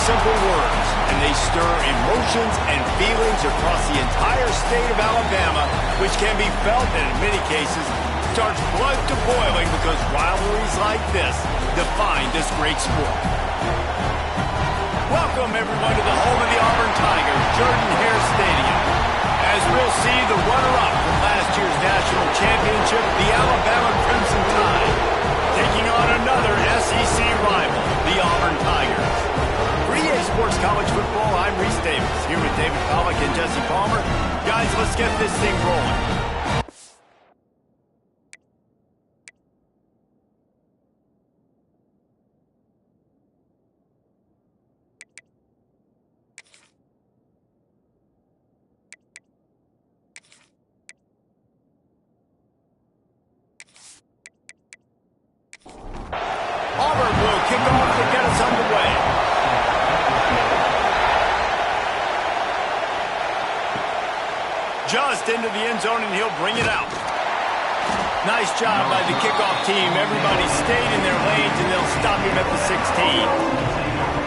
simple words, and they stir emotions and feelings across the entire state of Alabama, which can be felt and in many cases starts blood to boiling because rivalries like this define this great sport. Welcome, everyone, to the home of the Auburn Tigers, Jordan-Hare Stadium. As we'll see the runner-up from last year's national championship, the Alabama Crimson Tide, taking on another SEC rival, the Auburn Tigers. For EA Sports College Football, I'm Reese Davis, here with David Pollack and Jesse Palmer. Guys, let's get this thing rolling. Auburn will kick off to get us underway. Just into the end zone, and he'll bring it out. Nice job by the kickoff team. Everybody stayed in their lanes, and they'll stop him at the 16.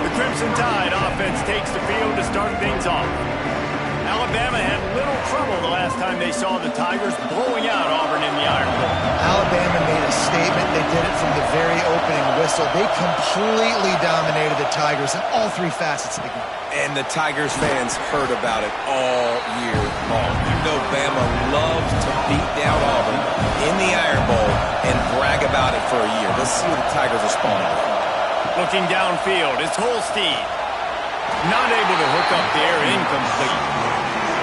The Crimson Tide offense takes the field to start things off. Alabama had little trouble the last time they saw the Tigers blowing out Auburn in the Iron Bowl. Alabama made a statement. They did it from the very opening whistle. They completely dominated the Tigers in all three facets of the game. And the Tigers fans heard about it all year long. You know Bama loves to beat down Auburn in the Iron Bowl and brag about it for a year. Let's see what the Tigers respond to. Looking downfield, it's Holstein. Not able to hook up there, incomplete.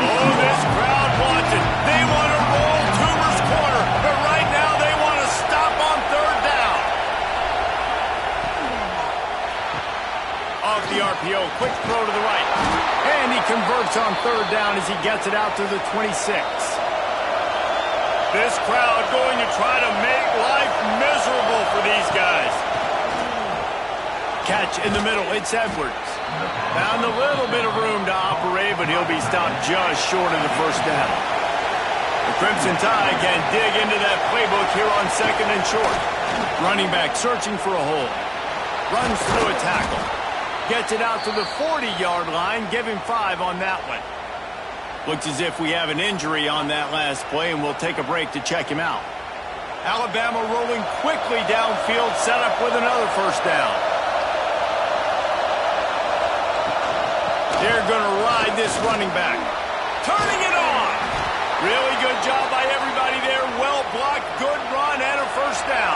Oh, this crowd wants it. They want to roll Toomer's corner, but right now they want to stop on third down. Off the RPO, quick throw to the right. And he converts on third down as he gets it out to the 26. This crowd going to try to make life miserable for these guys. Catch in the middle, it's Edwards. Found a little bit of room to operate, but he'll be stopped just short of the first down. The Crimson Tide can dig into that playbook here on second and short. Running back searching for a hole. Runs through a tackle. Gets it out to the 40-yard line. Give him 5 on that one. Looks as if we have an injury on that last play, and we'll take a break to check him out. Alabama rolling quickly downfield, set up with another first down. They're going to ride this running back. Turning it on. Really good job by everybody there. Well blocked, good run, and a first down.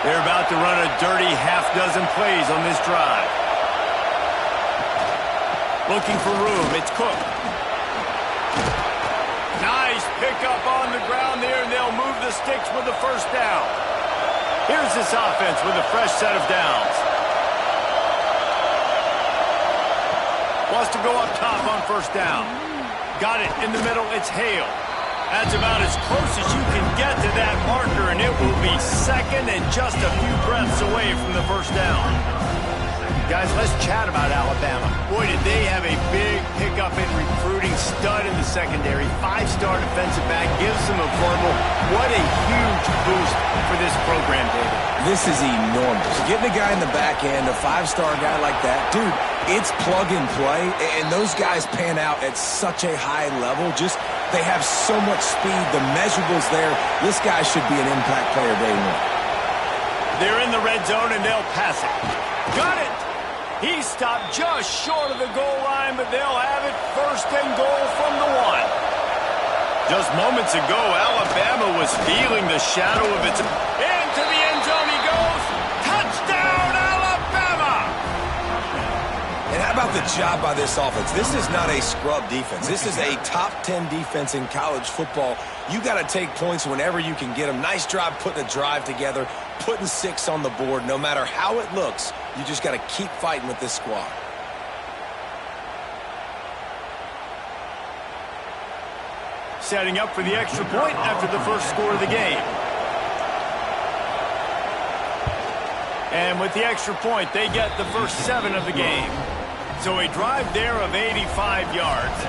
They're about to run a dirty half-dozen plays on this drive. Looking for room. It's Cook. Nice pickup on the ground there, and they'll move the sticks with the first down. Here's this offense with a fresh set of downs. Wants to go up top on first down. Got it in the middle. It's Hale. That's about as close as you can get to that marker, and it will be second and just a few breaths away from the first down. Guys, let's chat about Alabama. Boy, did they have a big pickup in recruiting. Stud in the secondary. 5-star defensive back. Gives them a verbal. What a huge boost for this program, David. This is enormous. Getting a guy in the back end, a 5-star guy like that, dude, it's plug and play, and those guys pan out at such a high level. Just, they have so much speed. The measurables there. This guy should be an impact player day one. They're in the red zone, and they'll pass it. Got it! He stopped just short of the goal line, but they'll have it first and goal from the 1. Just moments ago, Alabama was feeling the shadow of its... Into the end zone he goes. Touchdown, Alabama! And how about the job by this offense? This is not a scrub defense. This is a top 10 defense in college football. You got to take points whenever you can get them. Nice job putting a drive together, putting 6 on the board. No matter how it looks, you just got to keep fighting with this squad. Setting up for the extra point after the first score of the game. And with the extra point, they get the first 7 of the game. So a drive there of 85 yards.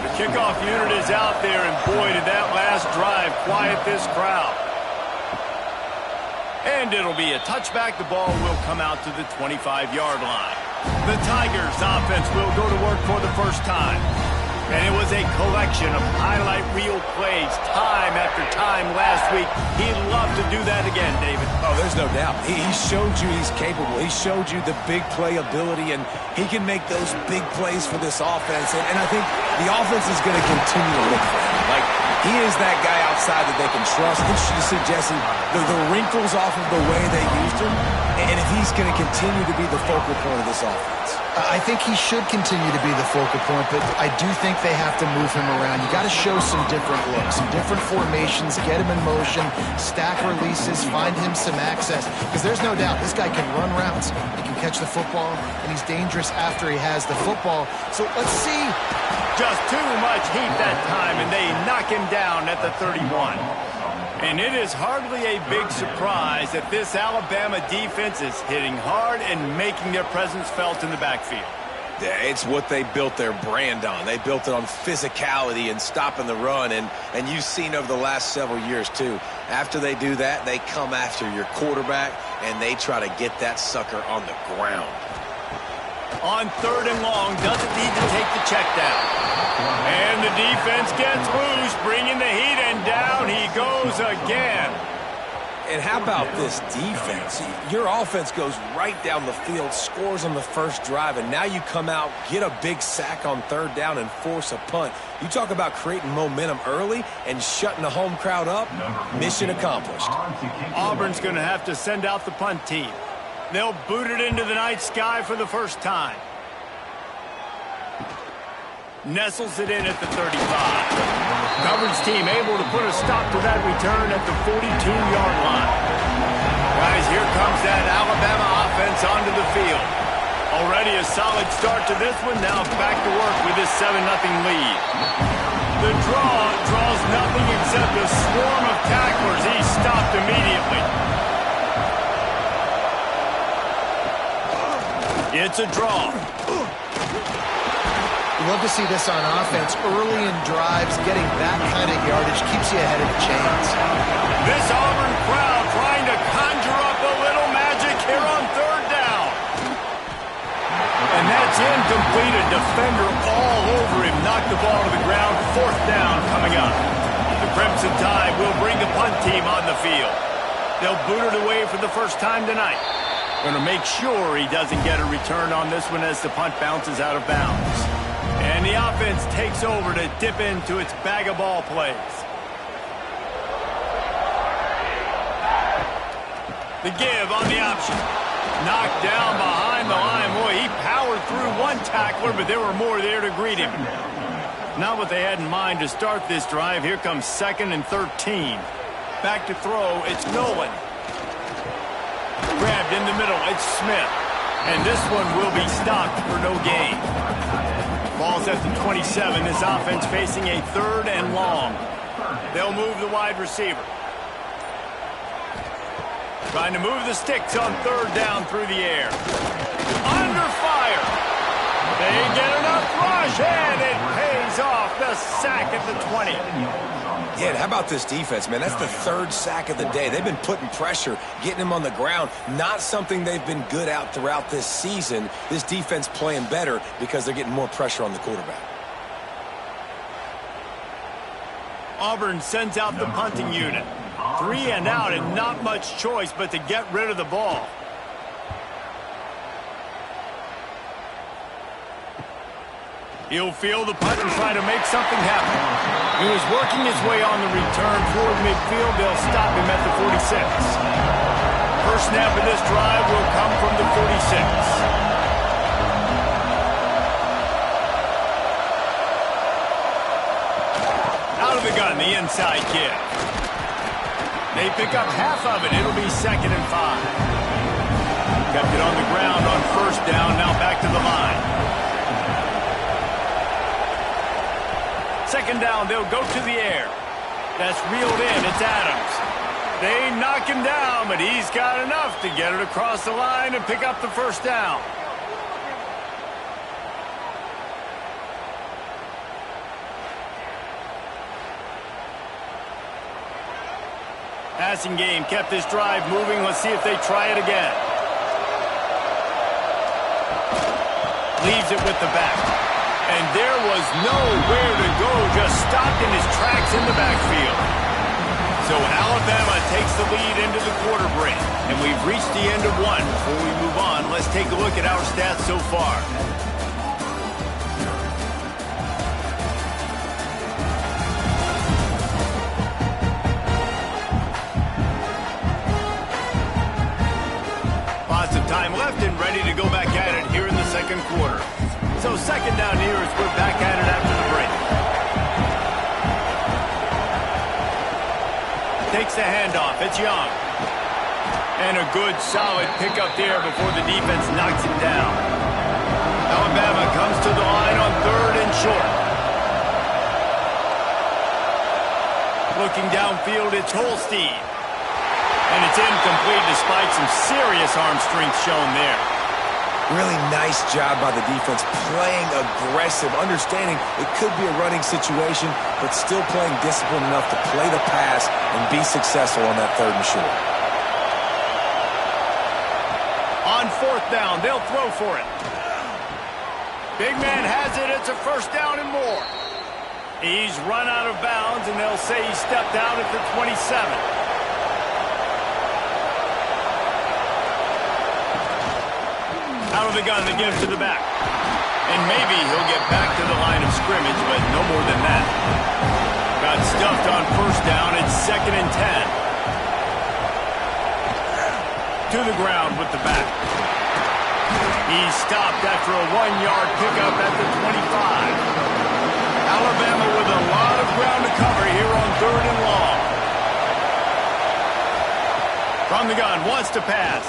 The kickoff unit is out there, and boy, did that last drive quiet this crowd. And it'll be a touchback. The ball will come out to the 25-yard line. The Tigers offense will go to work for the first time. And it was a collection of highlight reel plays time after time last week. He'd love to do that again, David. Oh, there's no doubt. He showed you he's capable. He showed you the big play ability, and he can make those big plays for this offense. And I think the offense is going to continue to look for him. Like, he is that guy outside that they can trust. Interesting to see, Jesse, the wrinkles off of the way they used him, and if he's going to continue to be the focal point of this offense. I think he should continue to be the focal point, but I do think they have to move him around. You got to show some different looks, some different formations, get him in motion, stack releases, find him some access, because there's no doubt this guy can run routes, he can catch the football, and he's dangerous after he has the football. So let's see. Just too much heat that time, and they knock him down at the 31. And it is hardly a big surprise that this Alabama defense is hitting hard and making their presence felt in the backfield. Yeah, it's what they built their brand on. They built it on physicality and stopping the run, and you've seen over the last several years, too. After they do that, they come after your quarterback, and they try to get that sucker on the ground. On 3rd and long, doesn't need to take the check down. And the defense gets loose, bringing the heat, and down he goes again. And how about this defense? Your offense goes right down the field, scores on the first drive, and now you come out, get a big sack on 3rd down, and force a punt. You talk about creating momentum early and shutting the home crowd up. Mission accomplished. Auburn's going to have to send out the punt team. They'll boot it into the night sky for the first time. Nestles it in at the 35. Coverage team able to put a stop to that return at the 42-yard line. Guys, here comes that Alabama offense onto the field. Already a solid start to this one. Now back to work with this 7-0 lead. The draws nothing except a swarm of tacklers. He's stopped immediately. It's a draw. You love to see this on offense. Early in drives, getting that kind of yardage keeps you ahead of the chains. This Auburn crowd trying to conjure up a little magic here on 3rd down. And that's incomplete. A defender all over him. Knocked the ball to the ground. 4th down coming up. The Crimson Tide will bring the punt team on the field. They'll boot it away for the first time tonight. Going to make sure he doesn't get a return on this one as the punt bounces out of bounds. And the offense takes over to dip into its bag of ball plays. The give on the option. Knocked down behind the line. Boy, he powered through one tackler, but there were more there to greet him. Not what they had in mind to start this drive. Here comes 2nd and 13. Back to throw. It's Nolan. Grabbed in the middle. It's Smith. And this one will be stopped for no gain. Ball's at the 27. This offense facing a 3rd and long. They'll move the wide receiver. Trying to move the sticks on 3rd down through the air. Under fire. They get enough rush, and it pays off. The sack at the 20. Yeah, how about this defense, man? That's the 3rd sack of the day. They've been putting pressure, getting him on the ground. Not something they've been good at throughout this season. This defense playing better because they're getting more pressure on the quarterback. Auburn sends out the punting unit. 3 and out, and not much choice but to get rid of the ball. He'll field the punt and try to make something happen. He was working his way on the return toward midfield. They'll stop him at the 46. First snap of this drive will come from the 46. Out of the gun, the inside kick. They pick up half of it. It'll be 2nd and 5. Kept it on the ground on 1st down. Now back to the line. 2nd down, they'll go to the air. That's reeled in. It's Adams. They knock him down, but he's got enough to get it across the line and pick up the 1st down. Passing game kept this drive moving. Let's see if they try it again. Leaves it with the back. And there was nowhere to go, just stopped in his tracks in the backfield. So Alabama takes the lead into the quarter break. And we've reached the end of one. Before we move on, let's take a look at our stats so far. Lots of time left and ready to go back at it here in the second quarter. So second down here as we're back at it after the break. Takes the handoff. It's Young. And a good, solid pickup there before the defense knocks him down. Alabama comes to the line on 3rd and short. Looking downfield, it's Holstein. And it's incomplete despite some serious arm strength shown there. Really nice job by the defense, playing aggressive, understanding it could be a running situation, but still playing disciplined enough to play the pass and be successful on that 3rd and short. On 4th down, they'll throw for it. Big man has it. It's a first down and more. He's run out of bounds, and they'll say he stepped out at the 27. Out of the gun, they give to the back. And maybe he'll get back to the line of scrimmage, but no more than that. Got stuffed on 1st down. It's 2nd and 10. To the ground with the back. He's stopped after a 1-yard pickup at the 25. Alabama with a lot of ground to cover here on 3rd and long. From the gun, wants to pass.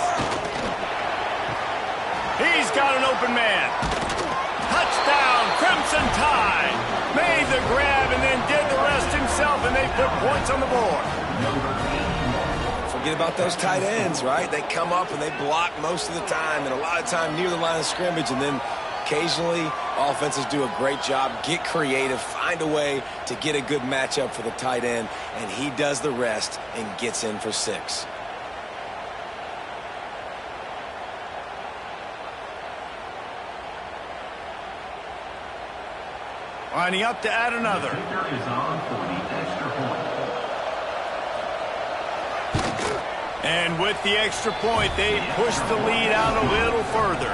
He's got an open man. Touchdown, Crimson Tide. Made the grab and then did the rest himself, and they put points on the board. Forget about those tight ends, right? They come up and they block most of the time, and a lot of time near the line of scrimmage, and then occasionally offenses do a great job, get creative, find a way to get a good matchup for the tight end, and he does the rest and gets in for 6. Lining up to add another. And with the extra point, they push the lead out a little further.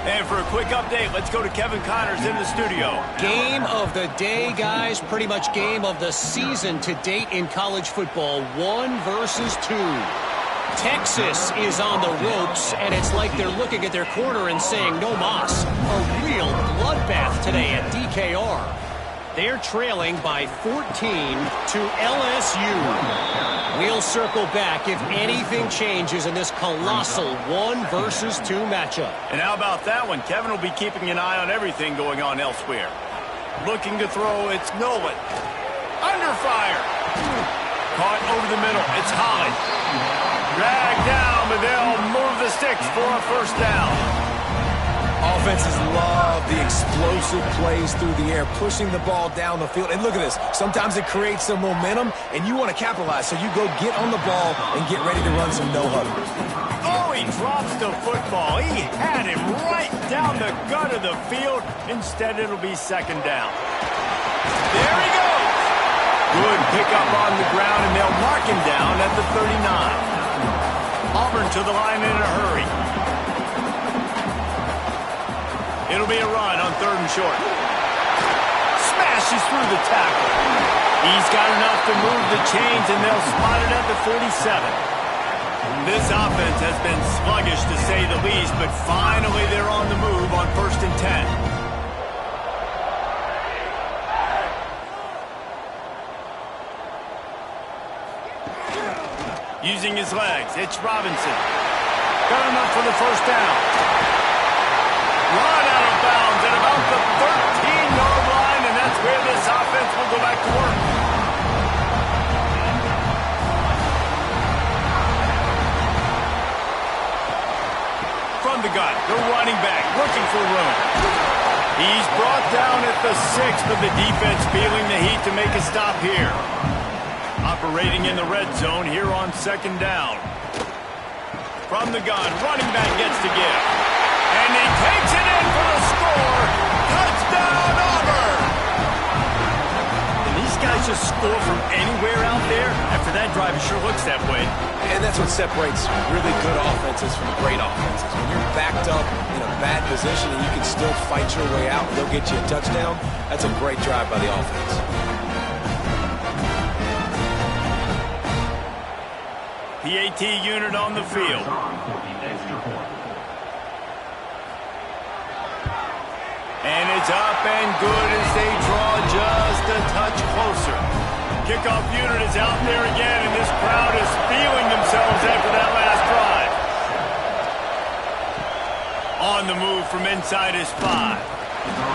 And for a quick update, let's go to Kevin Connors in the studio. Game of the day, guys. Pretty much game of the season to date in college football. 1 versus 2. Texas is on the ropes, and it's like they're looking at their corner and saying, no mas. A real bloodbath today at DKR. They're trailing by 14 to LSU. We'll circle back if anything changes in this colossal 1 versus 2 matchup. And how about that one? Kevin will be keeping an eye on everything going on elsewhere. Looking to throw, it's Nolan. Under fire. Caught over the middle, it's Holland. Dragged down, but they'll move the sticks for a first down. Offenses love the explosive plays through the air, pushing the ball down the field. And look at this. Sometimes it creates some momentum, and you want to capitalize. So you go get on the ball and get ready to run some no-huddle. Oh, he drops the football. He had him right down the gut of the field. Instead, it'll be 2nd down. There he goes. Good pickup on the ground, and they'll mark him down at the 39. Auburn to the line in a hurry. It'll be a run on 3rd and short. Smashes through the tackle. He's got enough to move the chains, and they'll spot it at the 47. This offense has been sluggish to say the least, but finally they're on the move on 1st and 10. Using his legs, it's Robinson. Got enough for the first down. Run out of bounds at about the 13-yard line, and that's where this offense will go back to work. From the gun, the running back looking for room. He's brought down at the 6th, but the defense feeling the heat to make a stop here. Operating in the red zone here on 2nd down. From the gun, running back gets to give. And he takes it in for the score from anywhere out there? After that drive, it sure looks that way. And that's what separates really good offenses from great offenses. When you're backed up in a bad position and you can still fight your way out and they'll get you a touchdown, that's a great drive by the offense. PAT unit on the field. And it's up and good as they draw just a touch closer. Kickoff unit is out there again, and this crowd is feeling themselves after that last drive. On the move from inside his 5.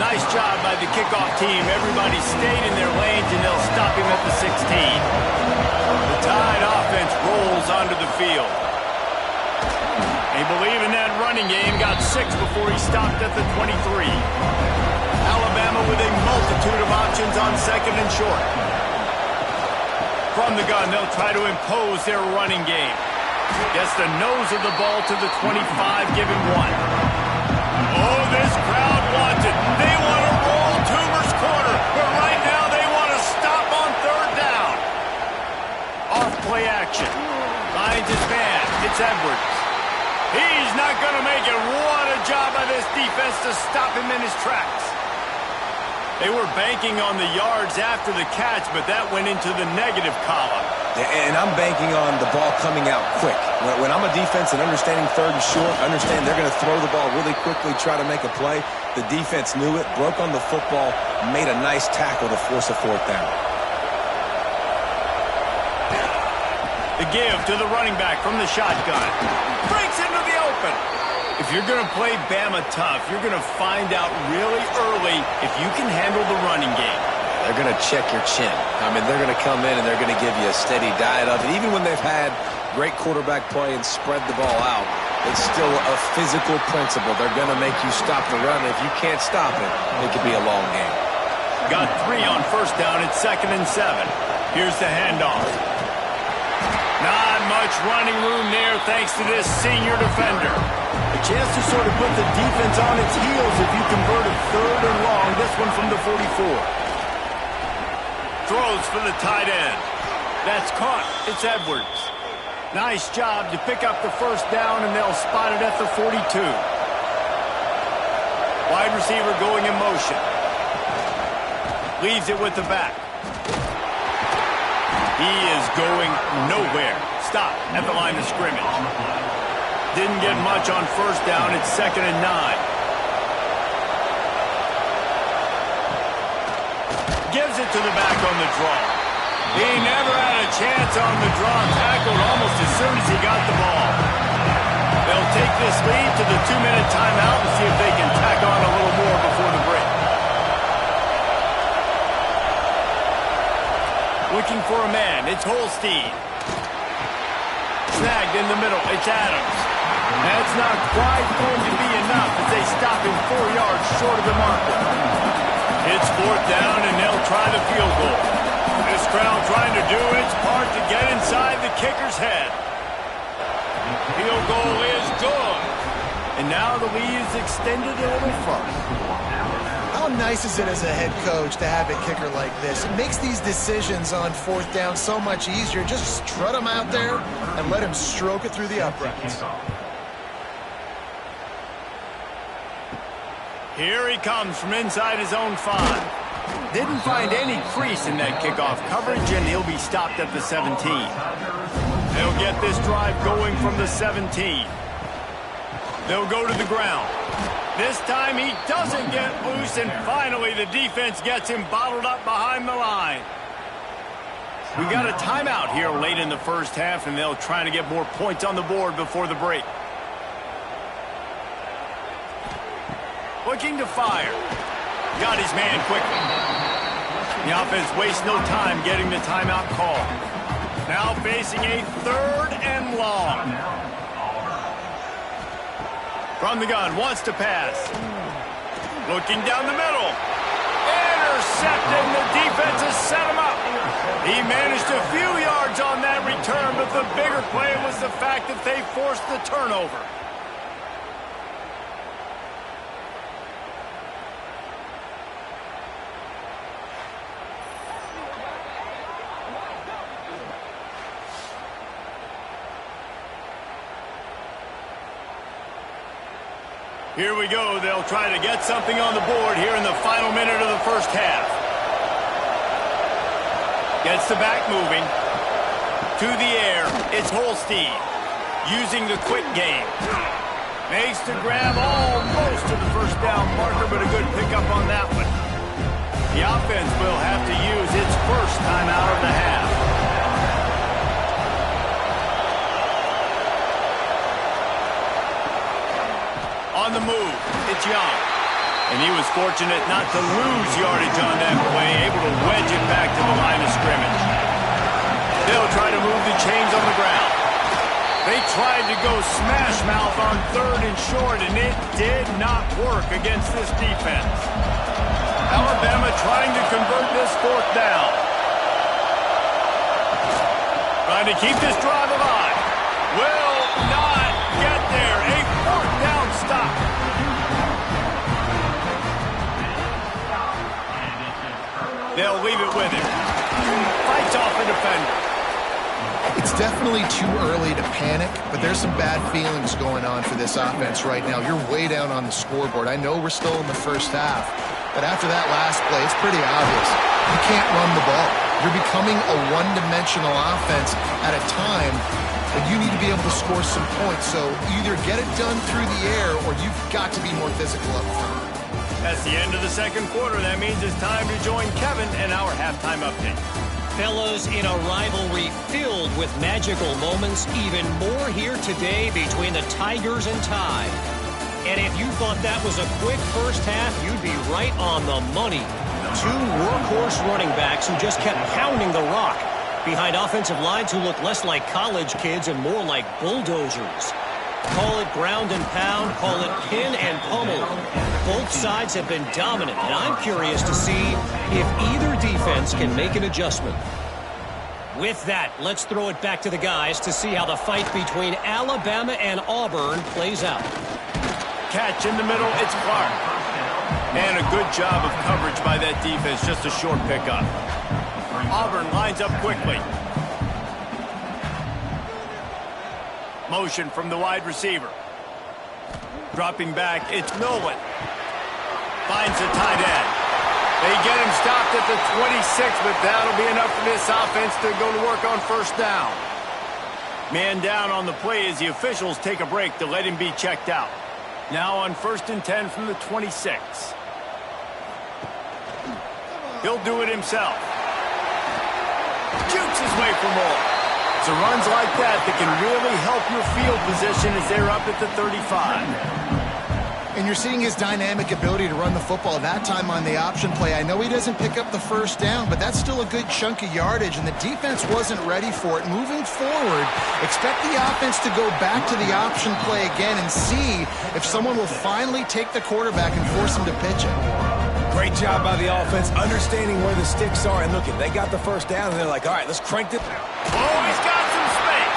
Nice job by the kickoff team. Everybody stayed in their lanes, and they'll stop him at the 16. The Tide offense rolls onto the field. They believe in that running game. Got 6 before he stopped at the 23. Alabama with a multitude of options on second and short. From the gun, they'll try to impose their running game. Gets the nose of the ball to the 25, giving 1. Oh, this crowd wants it. They want to roll Toomer's corner, but right now they want to stop on third down. Off play action. Finds his man. It's Edwards. He's not going to make it. What a job by this defense to stop him in his tracks. They were banking on the yards after the catch, but that went into the negative column. And I'm banking on the ball coming out quick. When I'm a defense and understanding third and short, understand they're going to throw the ball really quickly, try to make a play. The defense knew it, broke on the football, made a nice tackle to force a fourth down. The give to the running back from the shotgun. Breaks into the open. If you're going to play Bama tough, you're going to find out really early if you can handle the running game. They're going to check your chin. I mean, they're going to come in and they're going to give you a steady diet of it. Even when they've had great quarterback play and spread the ball out, it's still a physical principle. They're going to make you stop the run. If you can't stop it, it could be a long game. Got 3 on first down at 2nd and 7. Here's the handoff. Not much running room there thanks to this senior defender. A chance to sort of put the defense on its heels if you convert a 3rd and long. This one from the 44. Throws for the tight end. That's caught. It's Edwards. Nice job to pick up the first down, and they'll spot it at the 42. Wide receiver going in motion. Leaves it with the back. He is going nowhere. Stop at the line of scrimmage. Didn't get much on first down. It's 2nd and 9. Gives it to the back on the draw. He never had a chance on the draw. Tackled almost as soon as he got the ball. They'll take this lead to the 2-minute timeout and see if they can tack on a little more before the break. Looking for a man. It's Holstein. Snagged in the middle. It's Adams. That's not quite going to be enough as they stop him 4 yards short of the marker. It's 4th down, and they'll try the field goal. This crowd trying to do its part to get inside the kicker's head. Field goal is good. And now the lead is extended a little further. How nice is it as a head coach to have a kicker like this? It makes these decisions on 4th down so much easier. Just strut him out there and let him stroke it through the uprights. Here he comes from inside his own 5. Didn't find any crease in that kickoff coverage, and he'll be stopped at the 17. They'll get this drive going from the 17. They'll go to the ground. This time he doesn't get loose, and finally the defense gets him bottled up behind the line. We got a timeout here late in the first half, and they'll try to get more points on the board before the break. Looking to fire. Got his man quickly. The offense wastes no time getting the timeout call. Now facing a 3rd and long. From the gun, wants to pass. Looking down the middle. Intercepting. The defense has set him up. He managed a few yards on that return, but the bigger play was the fact that they forced the turnover. Here we go. They'll try to get something on the board here in the final minute of the first half. Gets the back moving. To the air. It's Holstein. Using the quick game. Makes the grab almost to the first down marker, but a good pickup on that one. The offense will have to use its first timeout of the half. On the move, it's Young. And he was fortunate not to lose yardage on that play, able to wedge it back to the line of scrimmage. They'll try to move the chains on the ground. They tried to go smash mouth on 3rd and short, and it did not work against this defense. Alabama trying to convert this 4th down. Trying to keep this drive alive. Will not get there. A 4th down stop. They'll leave it with him. Fights off the defender. It's definitely too early to panic, but there's some bad feelings going on for this offense right now. You're way down on the scoreboard. I know we're still in the first half, but after that last play, it's pretty obvious. You can't run the ball. You're becoming a one-dimensional offense at a time when you need to be able to score some points. So either get it done through the air or you've got to be more physical up front. That's the end of the second quarter. That means it's time to join Kevin and our halftime update. Fellas, in a rivalry filled with magical moments, even more here today between the Tigers and Tide. And if you thought that was a quick first half, you'd be right on the money. 2 workhorse running backs who just kept pounding the rock behind offensive lines who look less like college kids and more like bulldozers. Call it ground and pound, call it pin and pummel. Both sides have been dominant, and I'm curious to see if either defense can make an adjustment. With that, let's throw it back to the guys to see how the fight between Alabama and Auburn plays out. Catch in the middle, it's Clark. And a good job of coverage by that defense, just a short pickup. Auburn lines up quickly. Motion from the wide receiver. Dropping back, it's Nolan. Finds a tight end. They get him stopped at the 26, but that'll be enough for this offense to go to work on first down. Man down on the play as the officials take a break to let him be checked out. Now on 1st and 10 from the 26. He'll do it himself. Jukes his way for more. So runs like that can really help your field position as they're up at the 35. And you're seeing his dynamic ability to run the football. That time on the option play, I know he doesn't pick up the first down, but that's still a good chunk of yardage, and the defense wasn't ready for it. Moving forward, expect the offense to go back to the option play again and see if someone will finally take the quarterback and force him to pitch it. Great job by the offense, understanding where the sticks are. And look, they got the first down, and they're like, all right, let's crank it. Oh, he's got some space.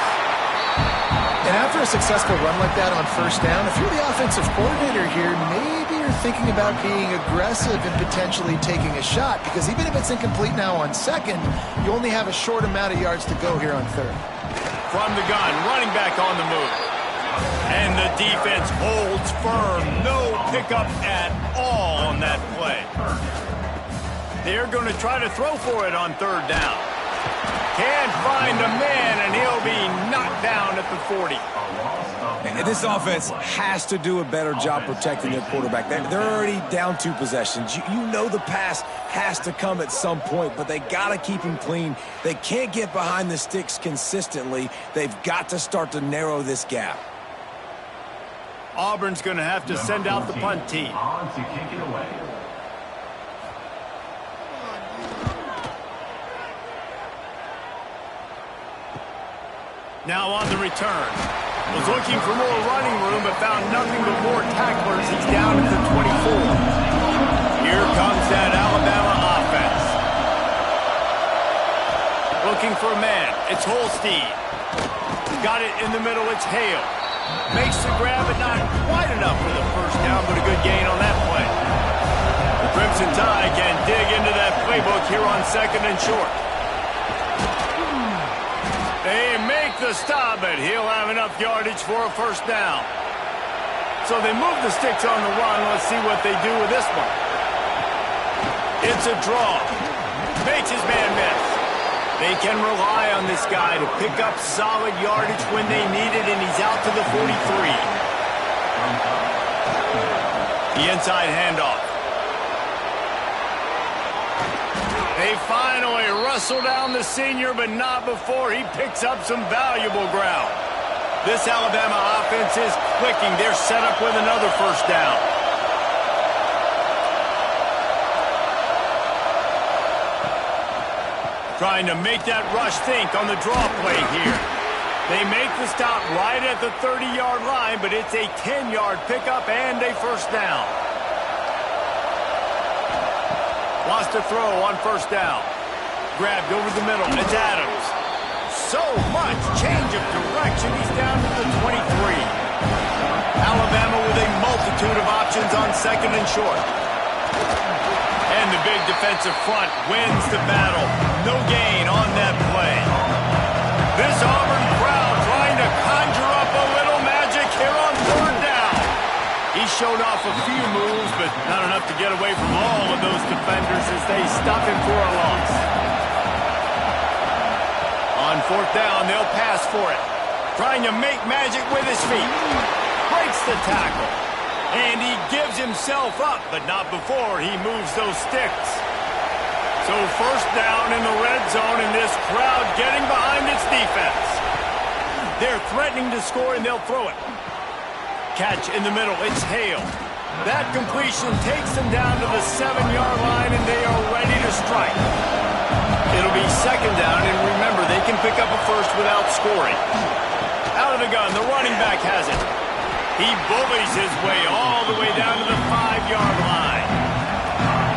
And after a successful run like that on first down, if you're the offensive coordinator here, maybe you're thinking about being aggressive and potentially taking a shot, because even if it's incomplete now on 2nd, you only have a short amount of yards to go here on 3rd. From the gun, running back on the move. And the defense holds firm. No pickup at all on that play. They're going to try to throw for it on 3rd down. Can't find a man, and he'll be knocked down at the 40. And this offense has to do a better job protecting their quarterback. They're already down 2 possessions. You know the pass has to come at some point, but they got to keep him clean. They can't get behind the sticks consistently. They've got to start to narrow this gap. Auburn's going to have to send out the punt team. Now on the return. Was looking for more running room, but found nothing but more tacklers. He's down at the 24. Here comes that Alabama offense. Looking for a man. It's Holstein. Got it in the middle. It's Hale. Makes the grab, but not quite enough for the first down, but a good gain on that play. The Crimson Tide can dig into that playbook here on 2nd and short. They make the stop, but he'll have enough yardage for a first down. So they move the sticks on the run. Let's see what they do with this one. It's a draw. Makes his man miss. They can rely on this guy to pick up solid yardage when they need it, and he's out to the 43. The inside handoff. They finally wrestle down the senior, but not before he picks up some valuable ground. This Alabama offense is clicking. They're set up with another first down. Trying to make that rush think on the draw play here. They make the stop right at the 30-yard line, but it's a 10-yard pickup and a first down. Lost a throw on first down. Grabbed over the middle. It's Adams. So much change of direction. He's down to the 23. Alabama with a multitude of options on second and short. And the big defensive front wins the battle. No gain on that play. This Auburn crowd trying to conjure up a little magic here on third down. He showed off a few moves, but not enough to get away from all of those defenders as they stop him for a loss. On fourth down, they'll pass for it. Trying to make magic with his feet. Breaks the tackle. And he gives himself up, but not before he moves those sticks. So first down in the red zone, and this crowd getting behind its defense. They're threatening to score, and they'll throw it. Catch in the middle. It's Hale. That completion takes them down to the 7-yard line, and they are ready to strike. It'll be second down, and remember, they can pick up a first without scoring. Out of the gun, the running back has it. He bullies his way all the way down to the 5-yard line.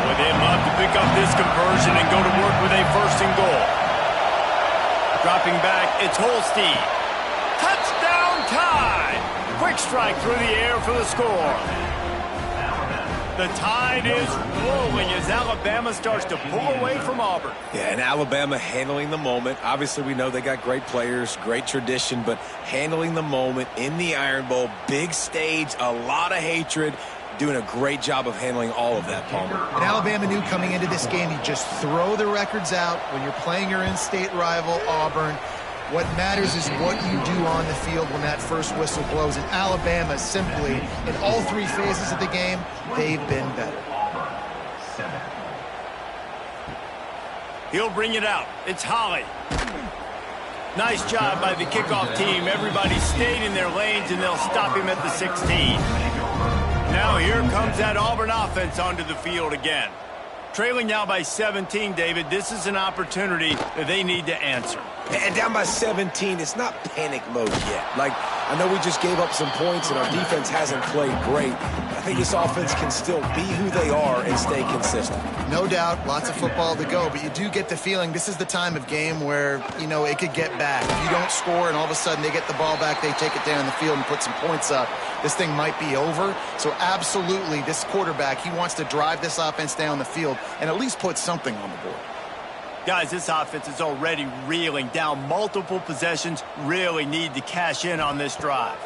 Boy, they'd love to pick up this conversion and go to work with a first and goal. Dropping back, it's Holstein. Touchdown time! Quick strike through the air for the score. The tide is rolling as Alabama starts to pull away from Auburn. Yeah, and Alabama handling the moment. Obviously, we know they got great players, great tradition, but handling the moment in the Iron Bowl, big stage, a lot of hatred, doing a great job of handling all of that, Palmer. And Alabama knew coming into this game, you just throw the records out when you're playing your in-state rival, Auburn. What matters is what you do on the field when that first whistle blows. And Alabama simply, in all three phases of the game, they've been better. He'll bring it out. It's Holly. Nice job by the kickoff team. Everybody stayed in their lanes, and they'll stop him at the 16. Now here comes that Auburn offense onto the field again. Trailing now by 17, David. This is an opportunity that they need to answer. And down by 17, it's not panic mode yet. Like, I know we just gave up some points and our defense hasn't played great. I think this offense can still be who they are and stay consistent. No doubt, lots of football to go, but you do get the feeling this is the time of game where, you know, it could get back. If you don't score and all of a sudden they get the ball back, they take it down the field and put some points up, this thing might be over. So absolutely, this quarterback, he wants to drive this offense down the field and at least put something on the board. Guys, this offense is already reeling down multiple possessions. Really need to cash in on this drive.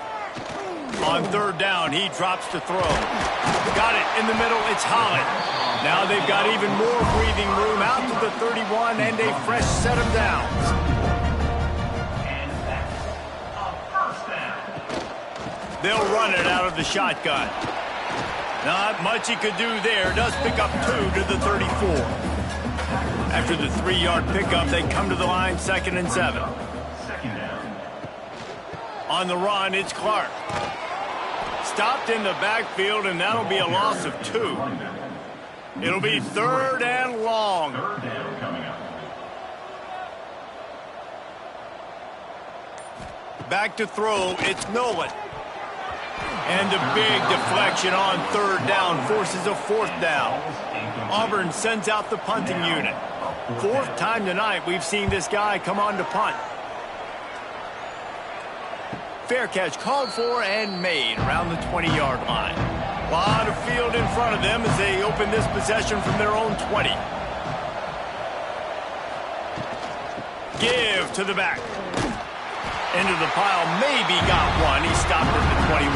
On third down, he drops to throw. Got it in the middle. It's Holland. Now they've got even more breathing room out to the 31 and a fresh set of downs. They'll run it out of the shotgun. Not much he could do there. Does pick up 2 to the 34. After the 3-yard pickup, they come to the line, 2nd and 7. On the run, it's Clark. Stopped in the backfield, and that'll be a loss of 2. It'll be 3rd and long. Back to throw, it's Nolan. And a big deflection on 3rd down forces a 4th down. Auburn sends out the punting unit. 4th time tonight we've seen this guy come on to punt. Fair catch called for and made around the 20-yard line. A lot of field in front of them as they open this possession from their own 20. Give to the back. Into the pile, maybe got one. He stopped at the 21.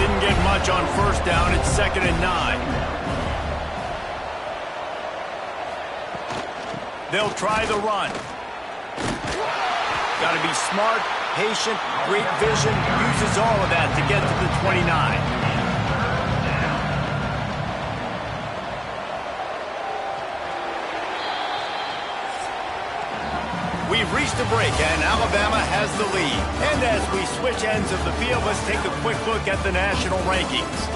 Didn't get much on first down. It's 2nd and 9. They'll try the run. Got to be smart, patient, great vision. Uses all of that to get to the 29. We've reached a break, and Alabama has the lead. And as we switch ends of the field, let's take a quick look at the national rankings.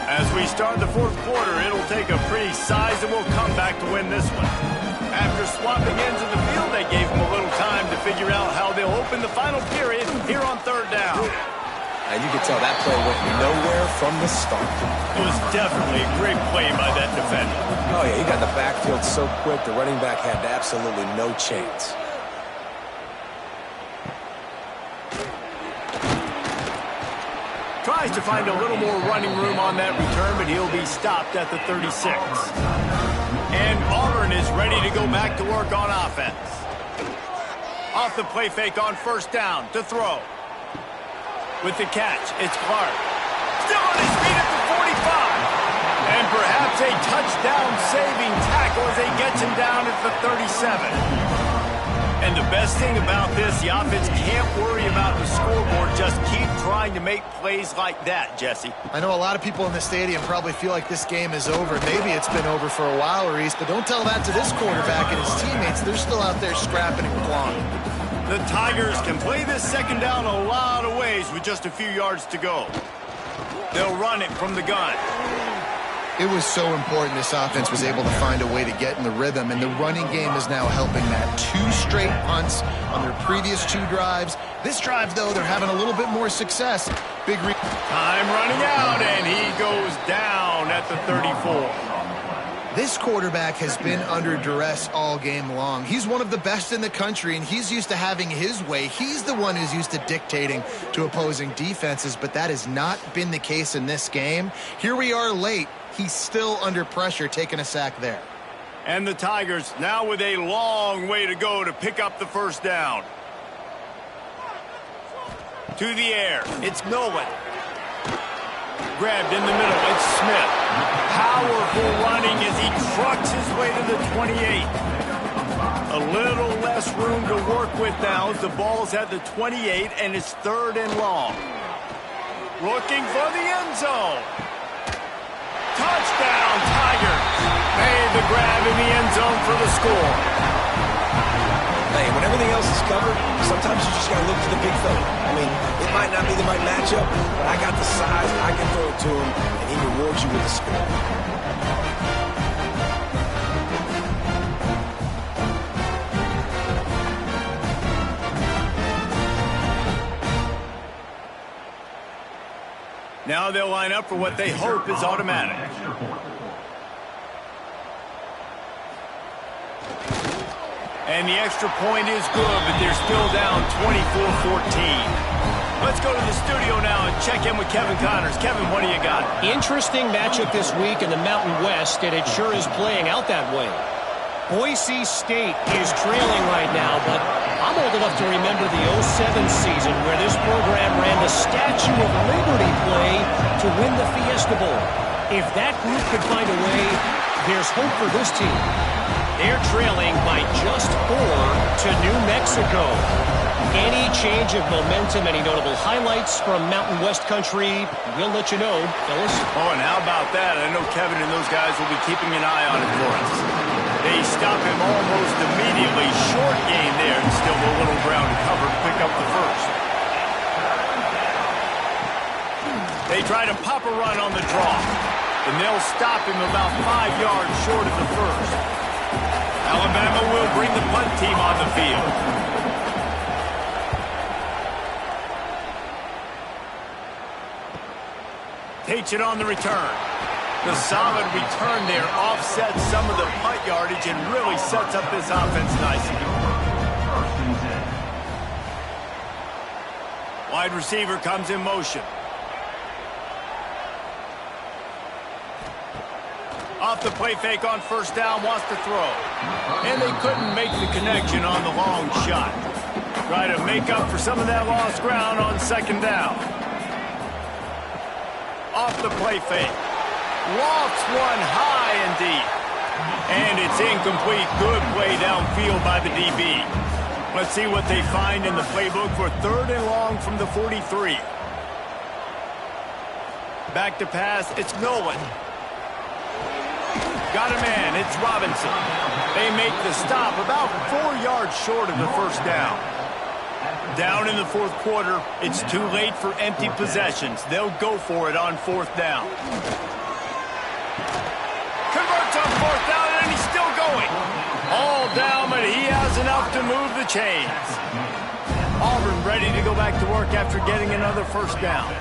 As we start the fourth quarter, it'll take a pretty sizable comeback to win this one. After swapping ends of the field, they gave them a little time to figure out how they'll open the final period here on 3rd down. And you can tell that play went nowhere from the start. It was definitely a great play by that defender. Oh, yeah, he got in the backfield so quick, the running back had absolutely no chance. Tries to find a little more running room on that return, but he'll be stopped at the 36. And Auburn is ready to go back to work on offense. Off the play fake on first down to throw. With the catch, it's Clark. Still on his feet at the 45. And perhaps a touchdown-saving tackle as he gets him down at the 37. And the best thing about this, the offense can't worry about the scoreboard. Just keep trying to make plays like that, Jesse. I know a lot of people in the stadium probably feel like this game is over. Maybe it's been over for a while, Reese, but don't tell that to this quarterback and his teammates. They're still out there scrapping and clawing. The Tigers can play this 2nd down a lot of ways with just a few yards to go. They'll run it from the gun. It was so important this offense was able to find a way to get in the rhythm, and the running game is now helping that. 2 straight punts on their previous 2 drives. This drive, though, they're having a little bit more success. Time running out, and he goes down at the 34. This quarterback has been under duress all game long. He's one of the best in the country, and he's used to having his way. He's the one who's used to dictating to opposing defenses, but that has not been the case in this game. Here we are late. He's still under pressure, taking a sack there. And the Tigers now with a long way to go to pick up the first down. To the air, it's Nolan. Grabbed in the middle, it's Smith. Powerful running as he trucks his way to the 28. A little less room to work with now as the ball's at the 28 and it's 3rd and long. Looking for the end zone. Touchdown, Tigers. Made the grab in the end zone for the score. Hey, when everything else is covered, sometimes you just got to look to the big fella. I mean, it might not be the right matchup, but I got the size, I can throw it to him, and he rewards you with a score. Now they'll line up for what they hope is automatic. And the extra point is good, but they're still down 24-14. Let's go to the studio now and check in with Kevin Connors. Kevin, what do you got? Interesting matchup this week in the Mountain West, and it sure is playing out that way. Boise State is trailing right now, but I'm old enough to remember the 07 season where this program ran the Statue of Liberty play to win the Fiesta Bowl. If that group could find a way, there's hope for this team. They're trailing by just 4 to New Mexico. Any change of momentum, any notable highlights from Mountain West country, we'll let you know, fellas. Oh, and how about that? I know Kevin and those guys will be keeping an eye on it for us. They stop him almost immediately. Short gain there, and still a little ground to cover to pick up the first. They try to pop a run on the draw, and they'll stop him about 5 yards short of the first. Alabama will bring the punt team on the field. Takes it on the return. The solid return there offsets some of the punt yardage and really sets up this offense nicely. Wide receiver comes in motion. Off the play fake on first down, wants to throw. And they couldn't make the connection on the long shot. Try to make up for some of that lost ground on second down. Off the play fake. Lofts one high and deep. And it's incomplete. Good play downfield by the DB. Let's see what they find in the playbook for 3rd and long from the 43. Back to pass, it's Nolan. Got a man, it's Robinson. They make the stop about 4 yards short of the first down. Down in the 4th quarter, it's too late for empty possessions. They'll go for it on 4th down. Converts on 4th down, and he's still going. All down, but he has enough to move the chains. Auburn ready to go back to work after getting another first down.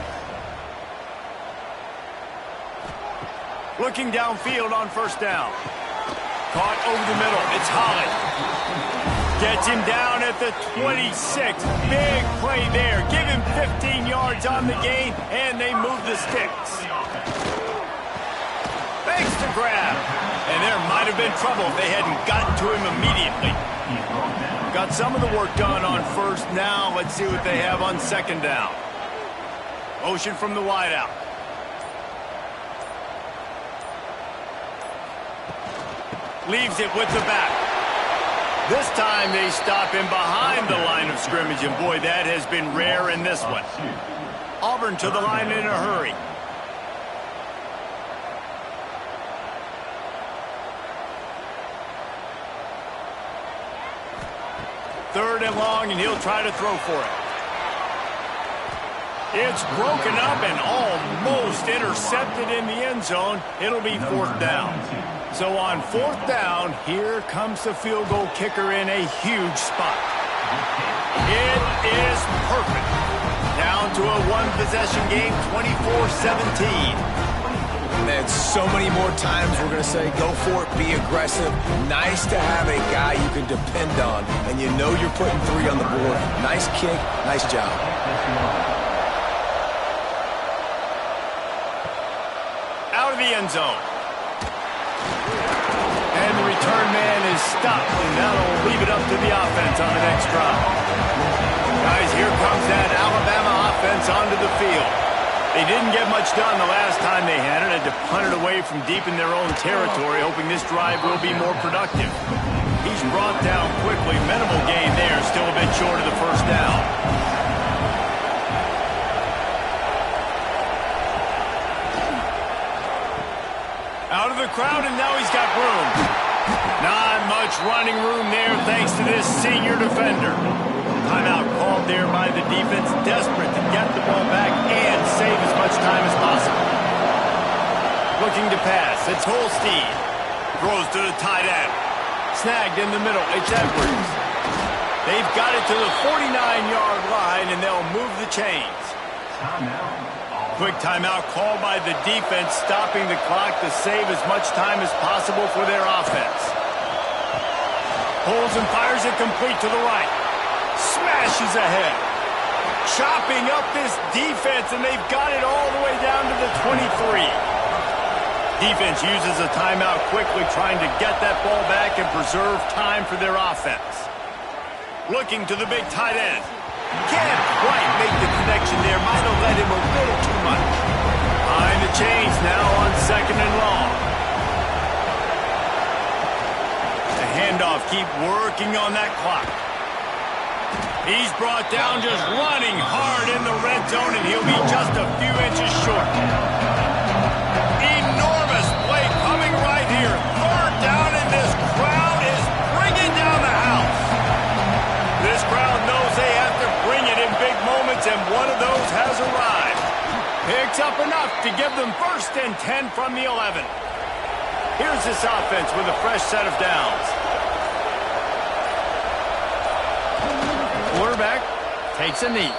Looking downfield on first down. Caught over the middle. It's Holland. Gets him down at the 26. Big play there. Give him 15 yards on the gain, and they move the sticks. Thanks to grab. And there might have been trouble if they hadn't gotten to him immediately. Got some of the work done on first. Now let's see what they have on second down. Motion from the wideout. Leaves it with the back. This time they stop him behind the line of scrimmage, and boy, that has been rare in this one. Auburn to the line in a hurry. Third and long, and he'll try to throw for it. It's broken up and almost intercepted in the end zone. It'll be 4th down. So on 4th down, here comes the field goal kicker in a huge spot. It is perfect. Down to a one-possession game, 24-17. And so many more times we're going to say, go for it, be aggressive. Nice to have a guy you can depend on, and you know you're putting 3 on the board. Nice kick, nice job. Out of the end zone. And the return man is stopped, and that'll leave it up to the offense on the next drive. Guys, here comes that Alabama offense onto the field. They didn't get much done the last time they had it. Had to punt it away from deep in their own territory, hoping this drive will be more productive. He's brought down quickly. Minimal gain there, still a bit short of the first down. Out of the crowd, and now he's got room. Not much running room there thanks to this senior defender. Timeout called there by the defense, desperate to get the ball back and save as much time as possible. Looking to pass, it's Holstein. Throws to the tight end. Snagged in the middle, it's Edwards. They've got it to the 49-yard line, and they'll move the chains. Quick timeout called by the defense, stopping the clock to save as much time as possible for their offense. Pulls and fires it complete to the right. Smashes ahead. Chopping up this defense, and they've got it all the way down to the 23. Defense uses a timeout quickly, trying to get that ball back and preserve time for their offense. Looking to the big tight end. Can't quite make the connection there. Might have led him a little too much. Behind the chains now on second and long. The handoff, keep working on that clock. He's brought down just running hard in the red zone, and he'll be just a few inches short. Enormous play coming right here. Third down, and this crowd is bringing down the house. This crowd knows they have to bring it in big moments, and one of those has arrived. Picks up enough to give them 1st and 10 from the 11. Here's this offense with a fresh set of downs. Quarterback takes a knee.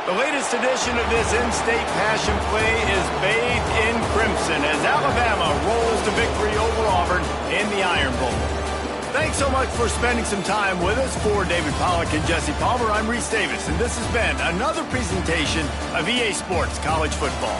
The latest edition of this in-state passion play is bathed in crimson as Alabama rolls to victory over Auburn in the Iron Bowl. Thanks so much for spending some time with us. For David Pollack and Jesse Palmer, I'm Reese Davis, and this has been another presentation of EA Sports College Football.